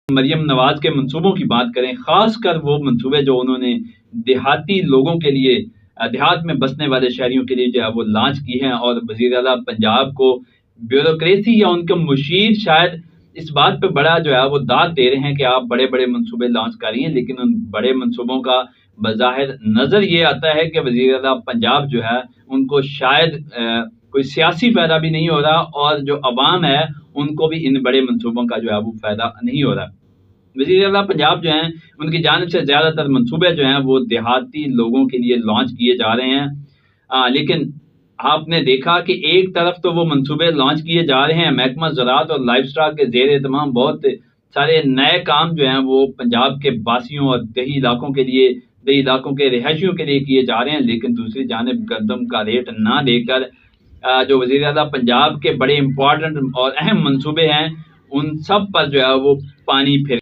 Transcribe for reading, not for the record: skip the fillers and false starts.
مریم نواز کے منصوبوں کی بات کریں، خاص کر وہ منصوبے جو انہوں نے دیہاتی لوگوں کے لیے، دیہات میں بسنے والے شہریوں کے لیے جو ہے وہ لانچ کی ہیں، اور وزیر اعلیٰ پنجاب کو بیوروکریسی یا ان کے مشیر شاید اس بات پہ بڑا جو ہے وہ داد دے رہے ہیں کہ آپ بڑے بڑے منصوبے لانچ کر رہی ہیں، لیکن ان بڑے منصوبوں کا بظاہر نظر یہ آتا ہے کہ وزیر اعلیٰ پنجاب جو ہے ان کو شاید کوئی سیاسی فائدہ بھی نہیں ہو رہا، اور جو عوام ہے ان کو بھی ان بڑے منصوبوں کا جو ہے وہ فائدہ نہیں ہو رہا۔ وزیر اعلیٰ پنجاب جو ہیں ان کی جانب سے زیادہ تر منصوبے جو ہیں وہ دیہاتی لوگوں کے لیے لانچ کیے جا رہے ہیں، لیکن آپ نے دیکھا کہ ایک طرف تو وہ منصوبے لانچ کیے جا رہے ہیں، محکمہ زراعت اور لائف سٹاک کے زیر اہتمام بہت سارے نئے کام جو ہیں وہ پنجاب کے باسیوں اور دیہی علاقوں کے لیے، دیہی علاقوں کے رہائشیوں کے لیے کیے جا رہے ہیں، لیکن دوسری جانب گندم کا ریٹ نہ دے کر جو وزیر اعلیٰ پنجاب کے بڑے امپورٹنٹ اور اہم منصوبے ہیں ان سب پر جو ہے وہ پانی پھر